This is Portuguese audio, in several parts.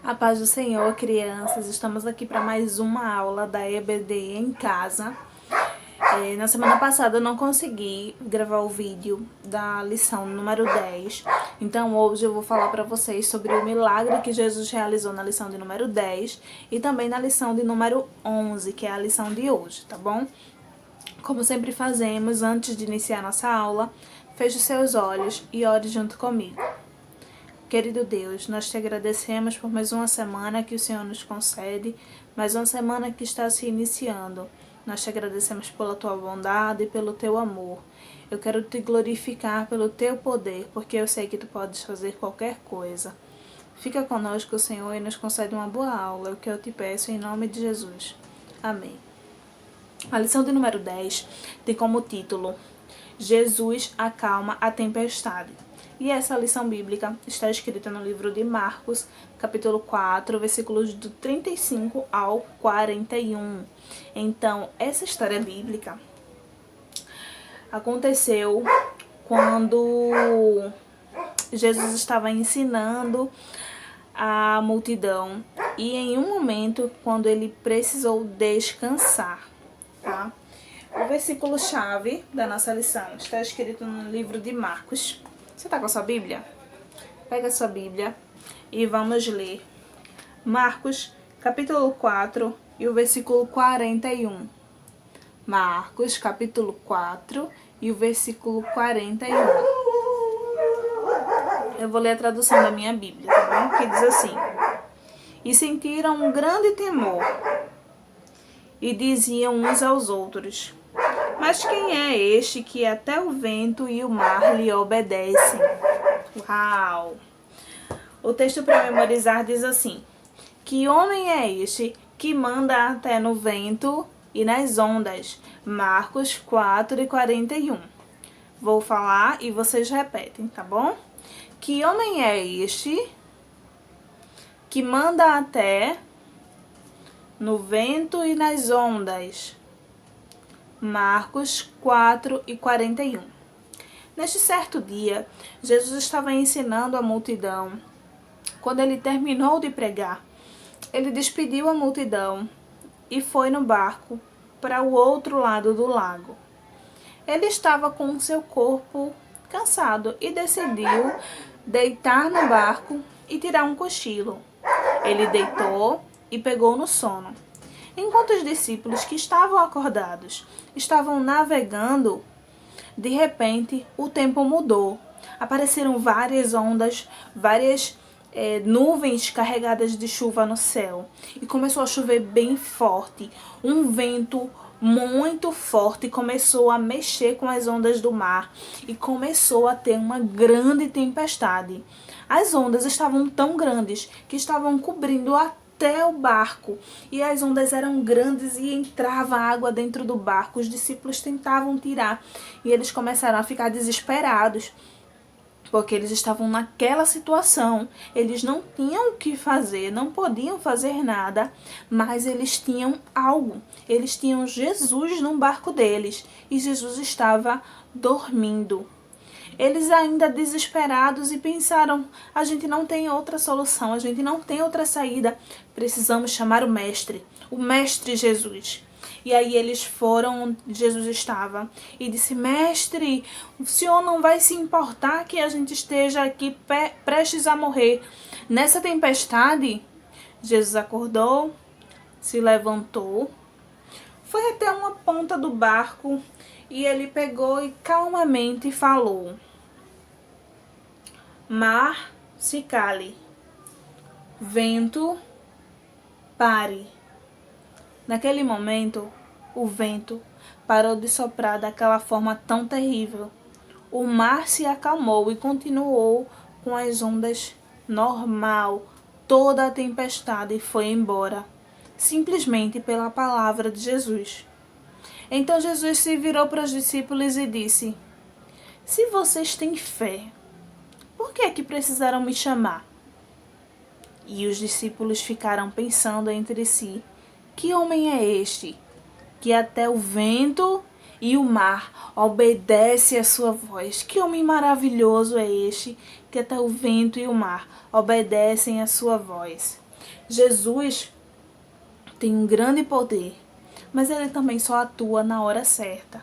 A paz do Senhor, crianças. Estamos aqui para mais uma aula da EBD em casa. Na semana passada eu não consegui gravar o vídeo da lição número 10. Então hoje eu vou falar para vocês sobre o milagre que Jesus realizou na lição de número 10 e também na lição de número 11, que é a lição de hoje, tá bom? Como sempre fazemos, antes de iniciar nossa aula, feche os seus olhos e ore junto comigo. Querido Deus, nós te agradecemos por mais uma semana que o Senhor nos concede, mais uma semana que está se iniciando. Nós te agradecemos pela tua bondade e pelo teu amor. Eu quero te glorificar pelo teu poder, porque eu sei que tu podes fazer qualquer coisa. Fica conosco, Senhor, e nos concede uma boa aula, é o que eu te peço em nome de Jesus. Amém. A lição de número 10 tem como título Jesus acalma a tempestade. E essa lição bíblica está escrita no livro de Marcos, capítulo 4, versículos do 35 ao 41. Então, essa história bíblica aconteceu quando Jesus estava ensinando a multidão e em um momento quando ele precisou descansar, tá? O versículo-chave da nossa lição está escrito no livro de Marcos. Você está com a sua Bíblia? Pega a sua Bíblia e vamos ler Marcos, capítulo 4 e o versículo 41. Marcos, capítulo 4 e o versículo 41. Eu vou ler a tradução da minha Bíblia, tá bom? Que diz assim: E sentiram um grande temor e diziam uns aos outros: Mas quem é este que até o vento e o mar lhe obedecem? Uau! O texto para memorizar diz assim: Que homem é este que manda até no vento e nas ondas? Marcos 4 e 41. Vou falar e vocês repetem, tá bom? Que homem é este que manda até no vento e nas ondas? Marcos 4 e 41. Neste certo dia, Jesus estava ensinando a multidão. Quando ele terminou de pregar, ele despediu a multidão e foi no barco para o outro lado do lago. Ele estava com seu corpo cansado e decidiu deitar no barco e tirar um cochilo. Ele deitou e pegou no sono. Enquanto os discípulos que estavam acordados estavam navegando, de repente o tempo mudou. Apareceram várias ondas, várias nuvens carregadas de chuva no céu. E começou a chover bem forte. Um vento muito forte começou a mexer com as ondas do mar e começou a ter uma grande tempestade. As ondas estavam tão grandes que estavam cobrindo até o barco, e as ondas eram grandes e entrava água dentro do barco. Os discípulos tentavam tirar e eles começaram a ficar desesperados, porque eles estavam naquela situação. Eles não tinham o que fazer, não podiam fazer nada, mas eles tinham algo. Eles tinham Jesus no barco deles e Jesus estava dormindo. Eles ainda desesperados e pensaram: a gente não tem outra solução, a gente não tem outra saída, precisamos chamar o Mestre Jesus. E aí eles foram onde Jesus estava e disse: Mestre, o senhor não vai se importar que a gente esteja aqui prestes a morrer nessa tempestade? Jesus acordou, se levantou, foi até uma ponta do barco e ele pegou e calmamente falou: Mar, se cale. Vento, pare. Naquele momento, o vento parou de soprar daquela forma tão terrível. O mar se acalmou e continuou com as ondas normal. Toda a tempestade foi embora, simplesmente pela palavra de Jesus. Então Jesus se virou para os discípulos e disse: Se vocês têm fé, por que é que precisaram me chamar? E os discípulos ficaram pensando entre si: Que homem é este que até o vento e o mar obedece à sua voz? Que homem maravilhoso é este que até o vento e o mar obedecem à sua voz? Jesus tem um grande poder, mas ele também só atua na hora certa.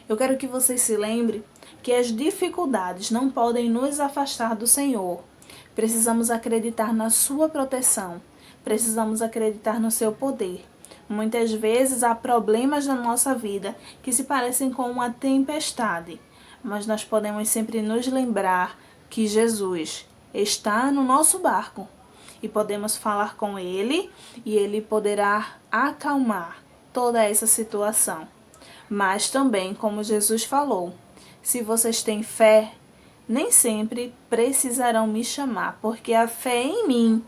Eu quero que você se lembre que as dificuldades não podem nos afastar do Senhor. Precisamos acreditar na sua proteção. Precisamos acreditar no seu poder. Muitas vezes há problemas na nossa vida que se parecem com uma tempestade, mas nós podemos sempre nos lembrar que Jesus está no nosso barco e podemos falar com Ele e Ele poderá acalmar toda essa situação. Mas também, como Jesus falou, se vocês têm fé, nem sempre precisarão me chamar, porque a fé em mim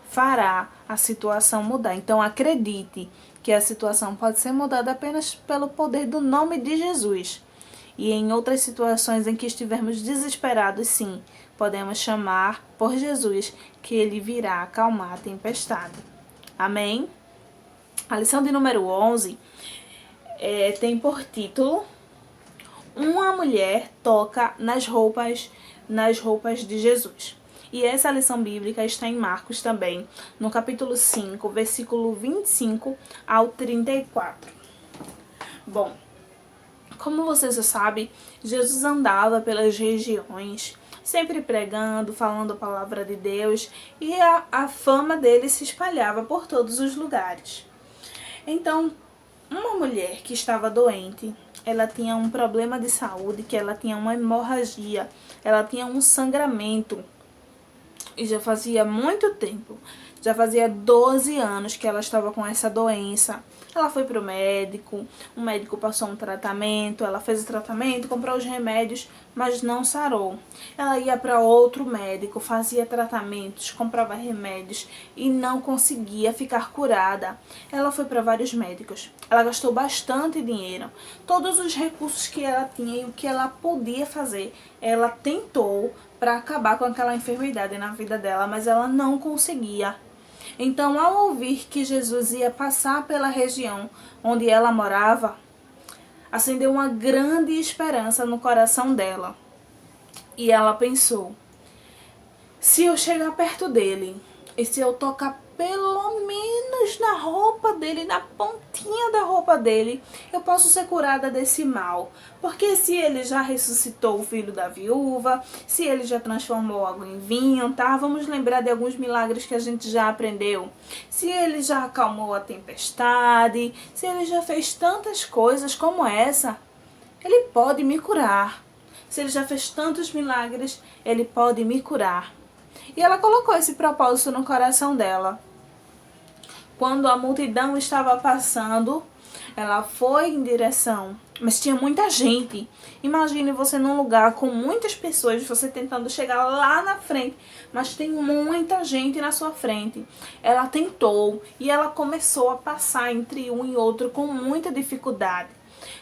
fará a situação mudar. Então acredite que a situação pode ser mudada apenas pelo poder do nome de Jesus. E em outras situações em que estivermos desesperados, sim, podemos chamar por Jesus, que Ele virá acalmar a tempestade. Amém? A lição de número 11 tem por título: uma mulher toca nas roupas de Jesus. E essa lição bíblica está em Marcos também, no capítulo 5, versículo 25 ao 34. Bom, como você já sabe, Jesus andava pelas regiões, sempre pregando, falando a palavra de Deus, e a fama dele se espalhava por todos os lugares. Então, uma mulher que estava doente, ela tinha um problema de saúde, que ela tinha uma hemorragia, ela tinha um sangramento. E já fazia muito tempo, já fazia 12 anos que ela estava com essa doença. Ela foi para o médico passou um tratamento, ela fez o tratamento, comprou os remédios, mas não sarou. Ela ia para outro médico, fazia tratamentos, comprava remédios e não conseguia ficar curada. Ela foi para vários médicos, ela gastou bastante dinheiro, todos os recursos que ela tinha e o que ela podia fazer, ela tentou para acabar com aquela enfermidade na vida dela, mas ela não conseguia. Então, ao ouvir que Jesus ia passar pela região onde ela morava, acendeu uma grande esperança no coração dela. E ela pensou: se eu chegar perto dele e se eu tocar pelo menos na roupa dele, na pontinha da roupa dele, eu posso ser curada desse mal. Porque se ele já ressuscitou o filho da viúva, se ele já transformou água em vinho, tá? Vamos lembrar de alguns milagres que a gente já aprendeu. Se ele já acalmou a tempestade, se ele já fez tantas coisas como essa, ele pode me curar. Se ele já fez tantos milagres, ele pode me curar. E ela colocou esse propósito no coração dela. Quando a multidão estava passando, ela foi em direção, mas tinha muita gente. Imagine você num lugar com muitas pessoas, você tentando chegar lá na frente, mas tem muita gente na sua frente. Ela tentou e ela começou a passar entre um e outro com muita dificuldade.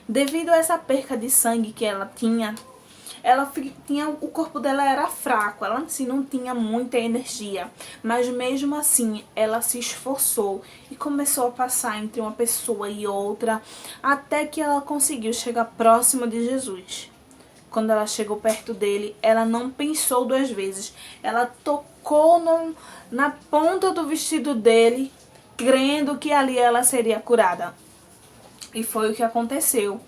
Devido a essa perca de sangue que ela tinha, o corpo dela era fraco, ela assim não tinha muita energia, mas mesmo assim ela se esforçou e começou a passar entre uma pessoa e outra, até que ela conseguiu chegar próxima de Jesus. Quando ela chegou perto dele, ela não pensou duas vezes, ela tocou na ponta do vestido dele, crendo que ali ela seria curada. E foi o que aconteceu.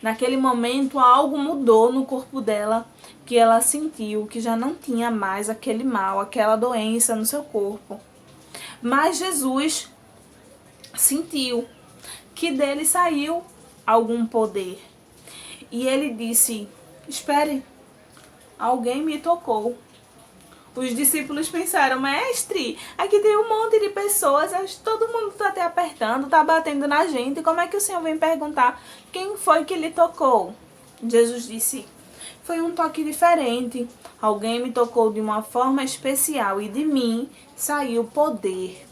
Naquele momento, algo mudou no corpo dela, que ela sentiu que já não tinha mais aquele mal, aquela doença no seu corpo. Mas Jesus sentiu que dele saiu algum poder. E ele disse: espere, alguém me tocou. Os discípulos pensaram: mestre, aqui tem um monte de pessoas, todo mundo está até apertando, está batendo na gente, como é que o Senhor vem perguntar quem foi que lhe tocou? Jesus disse: foi um toque diferente, alguém me tocou de uma forma especial e de mim saiu poder.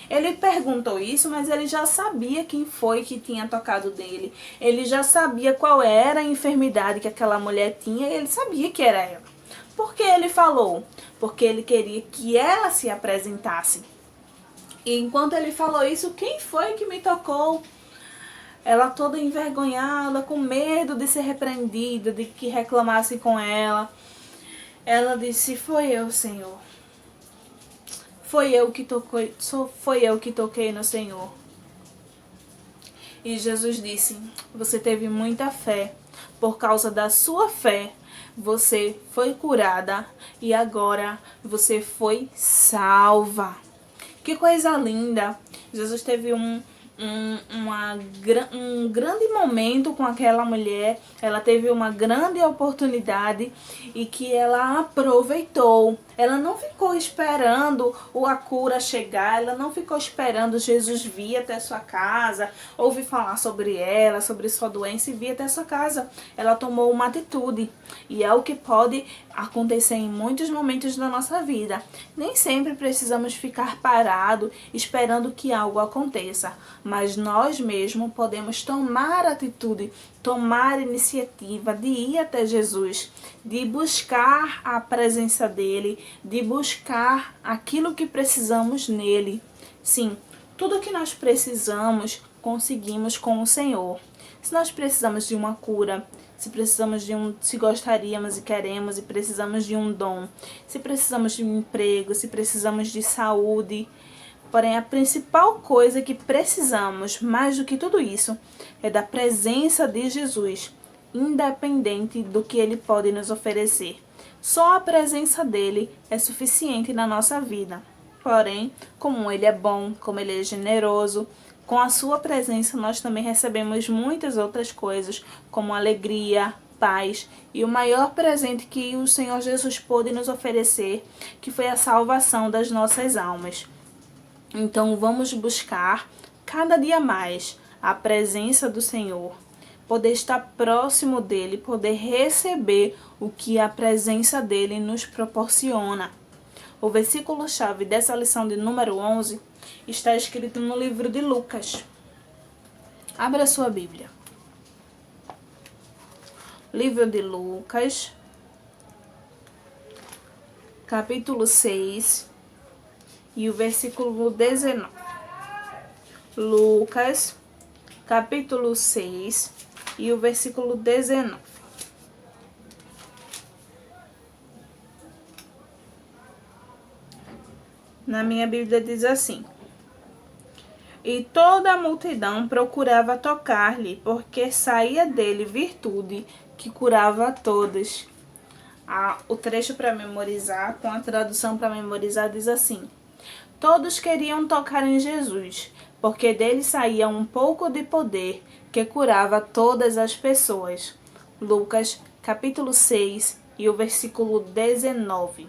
Ele perguntou isso, mas ele já sabia quem foi que tinha tocado dele. Ele já sabia qual era a enfermidade que aquela mulher tinha e ele sabia que era ela. Por que ele falou? Porque ele queria que ela se apresentasse. E enquanto ele falou isso, quem foi que me tocou? Ela toda envergonhada, com medo de ser repreendida, de que reclamasse com ela. Ela disse: foi eu, Senhor. foi eu que toquei no Senhor. E Jesus disse: você teve muita fé. Por causa da sua fé, você foi curada e agora você foi salva. Que coisa linda! Jesus teve um grande momento com aquela mulher. Ela teve uma grande oportunidade e que ela aproveitou. Ela não ficou esperando a cura chegar, ela não ficou esperando Jesus vir até sua casa, ouvir falar sobre ela, sobre sua doença e vir até sua casa. Ela tomou uma atitude e é o que pode acontecer em muitos momentos da nossa vida. Nem sempre precisamos ficar parados esperando que algo aconteça, mas nós mesmos podemos tomar atitude, tomar iniciativa de ir até Jesus, de buscar a presença dele, de buscar aquilo que precisamos nele. Sim, tudo que nós precisamos, conseguimos com o Senhor. Se nós precisamos de uma cura, se gostaríamos e queremos e precisamos de um dom, se precisamos de um emprego, se precisamos de saúde. Porém, a principal coisa que precisamos, mais do que tudo isso, é da presença de Jesus, independente do que ele pode nos oferecer. Só a presença dele é suficiente na nossa vida. Porém, como ele é bom, como ele é generoso, com a sua presença nós também recebemos muitas outras coisas, como alegria, paz e o maior presente que o Senhor Jesus pôde nos oferecer, que foi a salvação das nossas almas. Então vamos buscar cada dia mais a presença do Senhor, poder estar próximo dele, poder receber o que a presença dele nos proporciona. O versículo-chave dessa lição de número 11 está escrito no livro de Lucas. Abra sua Bíblia. Livro de Lucas, capítulo 6 e o versículo 19. Lucas, capítulo 6 e o versículo 19. Na minha Bíblia diz assim: e toda a multidão procurava tocar-lhe, porque saía dele virtude que curava a todos. O trecho para memorizar, com a tradução para memorizar, diz assim: todos queriam tocar em Jesus, porque dele saía um pouco de poder que curava todas as pessoas. Lucas, capítulo 6 e o versículo 19.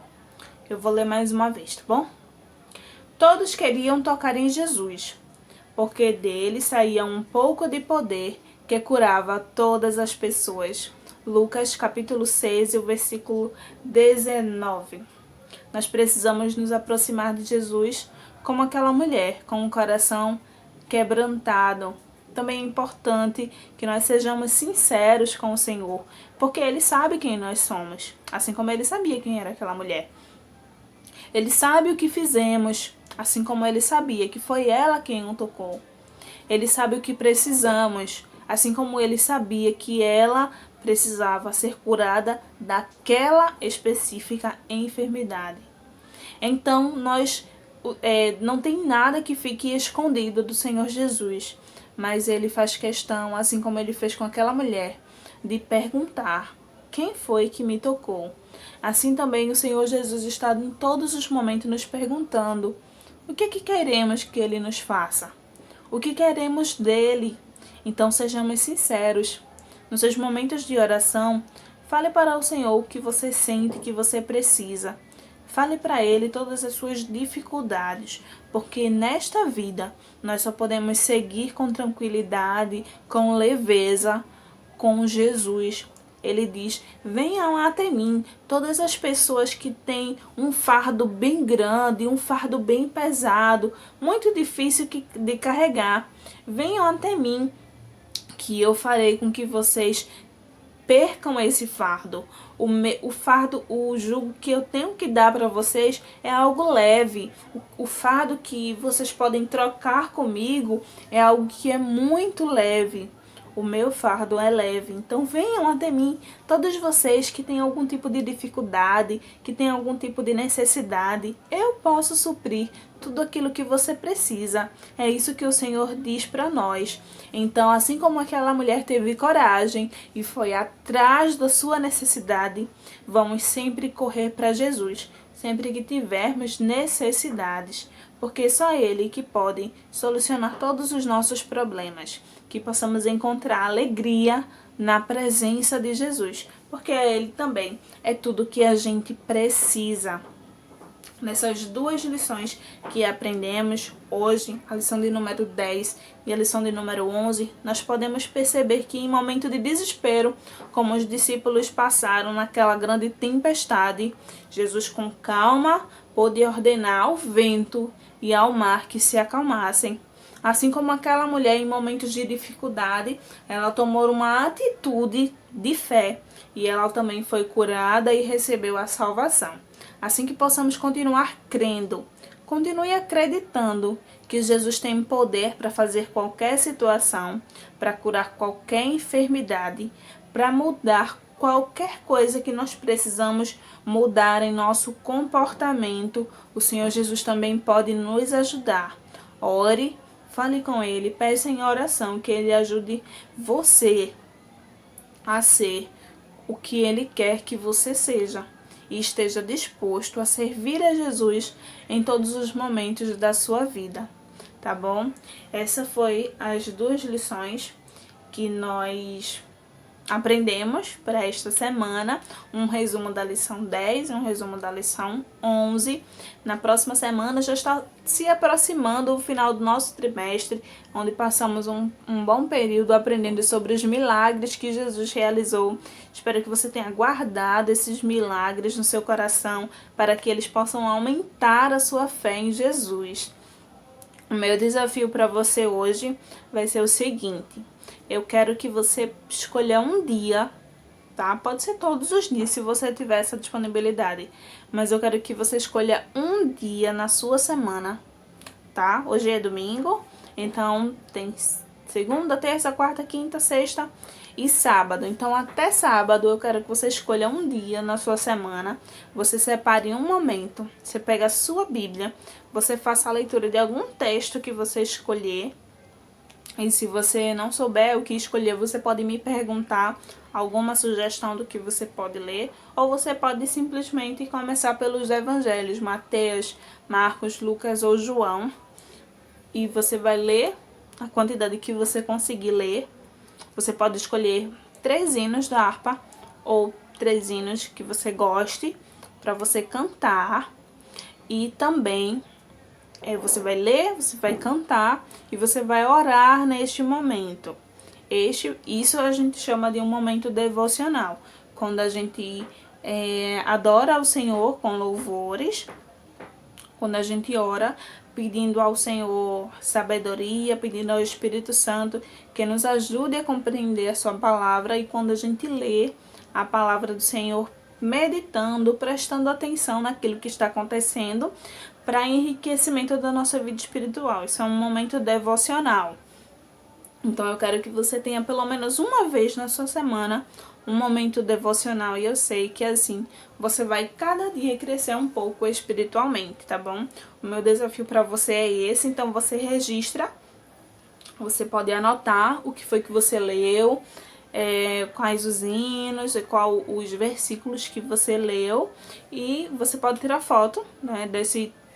Eu vou ler mais uma vez, tá bom? Todos queriam tocar em Jesus, porque dele saía um pouco de poder que curava todas as pessoas. Lucas, capítulo 6 e o versículo 19. Nós precisamos nos aproximar de Jesus como aquela mulher, com um coração quebrantado. Também é importante que nós sejamos sinceros com o Senhor, porque Ele sabe quem nós somos, assim como Ele sabia quem era aquela mulher. Ele sabe o que fizemos, assim como Ele sabia que foi ela quem o tocou. Ele sabe o que precisamos, assim como Ele sabia que ela precisava ser curada daquela específica enfermidade. Então, não tem nada que fique escondido do Senhor Jesus, mas Ele faz questão, assim como Ele fez com aquela mulher, de perguntar: quem foi que me tocou? Assim também o Senhor Jesus está em todos os momentos nos perguntando: o que queremos que Ele nos faça? O que queremos dEle? Então sejamos sinceros. Nos seus momentos de oração, fale para o Senhor o que você sente que você precisa. Fale para Ele todas as suas dificuldades, porque nesta vida nós só podemos seguir com tranquilidade, com leveza, com Jesus. Ele diz: venham até mim todas as pessoas que têm um fardo bem grande, um fardo bem pesado, muito difícil de carregar. Venham até mim, que eu farei com que vocês percam esse fardo. O jugo que eu tenho que dar para vocês é algo leve. O fardo que vocês podem trocar comigo é algo que é muito leve. o meu fardo é leve. Então venham até mim, todos vocês que têm algum tipo de dificuldade, que têm algum tipo de necessidade. Eu posso suprir tudo aquilo que você precisa. É isso que o Senhor diz para nós. Então, assim como aquela mulher teve coragem e foi atrás da sua necessidade, vamos sempre correr para Jesus, sempre que tivermos necessidades, porque só Ele que pode solucionar todos os nossos problemas, que possamos encontrar alegria na presença de Jesus, porque Ele também é tudo que a gente precisa. Nessas duas lições que aprendemos hoje, a lição de número 10 e a lição de número 11, nós podemos perceber que em momento de desespero, como os discípulos passaram naquela grande tempestade, Jesus com calma pôde ordenar ao vento e ao mar que se acalmassem. Assim como aquela mulher em momentos de dificuldade, ela tomou uma atitude de fé e ela também foi curada e recebeu a salvação. Assim que possamos continuar crendo, continue acreditando que Jesus tem poder para fazer qualquer situação, para curar qualquer enfermidade, para mudar qualquer coisa que nós precisamos mudar em nosso comportamento. O Senhor Jesus também pode nos ajudar. Ore, fale com Ele, peça em oração que Ele ajude você a ser o que Ele quer que você seja e esteja disposto a servir a Jesus em todos os momentos da sua vida, tá bom? Essa foi as duas lições que nós aprendemos para esta semana, um resumo da lição 10 e um resumo da lição 11. Na próxima semana já está se aproximando o final do nosso trimestre, onde passamos um bom período aprendendo sobre os milagres que Jesus realizou. Espero que você tenha guardado esses milagres no seu coração para que eles possam aumentar a sua fé em Jesus. O meu desafio para você hoje vai ser o seguinte: eu quero que você escolha um dia, tá? Pode ser todos os dias, se você tiver essa disponibilidade. Mas eu quero que você escolha um dia na sua semana, tá? Hoje é domingo, então tem segunda, terça, quarta, quinta, sexta e sábado. Então até sábado eu quero que você escolha um dia na sua semana. Você separe um momento, você pega a sua Bíblia, você faça a leitura de algum texto que você escolher. E se você não souber o que escolher, você pode me perguntar alguma sugestão do que você pode ler. Ou você pode simplesmente começar pelos evangelhos, Mateus, Marcos, Lucas ou João. E você vai ler a quantidade que você conseguir ler. Você pode escolher 3 hinos da harpa ou 3 hinos que você goste para você cantar. E também você vai ler, você vai cantar e você vai orar neste momento. Isso a gente chama de um momento devocional, quando a gente adora ao Senhor com louvores, quando a gente ora pedindo ao Senhor sabedoria, pedindo ao Espírito Santo que nos ajude a compreender a sua palavra, e quando a gente lê a palavra do Senhor meditando, prestando atenção naquilo que está acontecendo para enriquecimento da nossa vida espiritual. Isso é um momento devocional. Então eu quero que você tenha pelo menos uma vez na sua semana um momento devocional, e eu sei que assim você vai cada dia crescer um pouco espiritualmente, tá bom? O meu desafio para você é esse, então você registra, você pode anotar o que foi que você leu, quais os hinos, qual os versículos que você leu, e você pode tirar foto, né,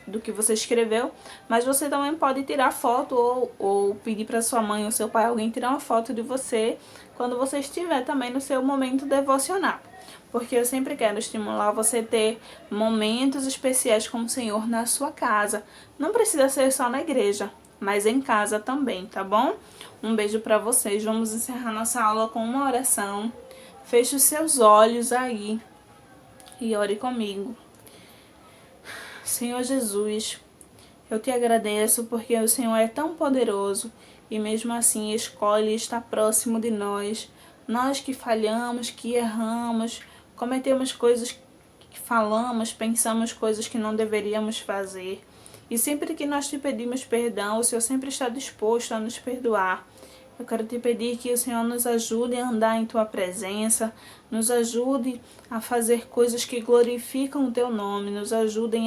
do que você escreveu, mas você também pode tirar foto ou pedir para sua mãe ou seu pai, alguém tirar uma foto de você quando você estiver também no seu momento devocional, porque eu sempre quero estimular você a ter momentos especiais com o Senhor na sua casa. Não precisa ser só na igreja, mas em casa também, tá bom? Um beijo para vocês. Vamos encerrar nossa aula com uma oração. Feche os seus olhos aí e ore comigo. Senhor Jesus, eu te agradeço porque o Senhor é tão poderoso e mesmo assim escolhe estar próximo de nós. Nós que falhamos, que erramos, cometemos coisas que falamos, pensamos coisas que não deveríamos fazer. E sempre que nós te pedimos perdão, o Senhor sempre está disposto a nos perdoar. Eu quero te pedir que o Senhor nos ajude a andar em Tua presença, nos ajude a fazer coisas que glorificam o Teu nome, nos ajude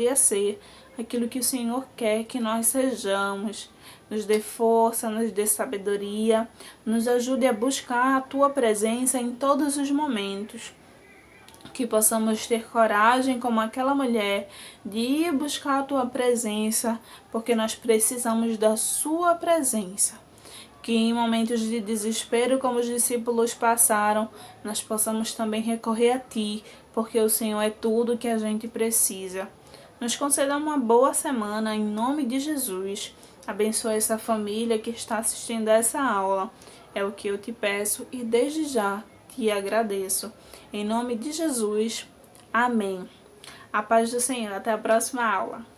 a ser aquilo que o Senhor quer que nós sejamos. Nos dê força, nos dê sabedoria, nos ajude a buscar a Tua presença em todos os momentos. Que possamos ter coragem, como aquela mulher, de ir buscar a Tua presença, porque nós precisamos da Sua presença. Que em momentos de desespero, como os discípulos passaram, nós possamos também recorrer a Ti, porque o Senhor é tudo que a gente precisa. Nos conceda uma boa semana, em nome de Jesus. Abençoa essa família que está assistindo a essa aula. É o que eu te peço e desde já te agradeço. Em nome de Jesus. Amém. A paz do Senhor. Até a próxima aula.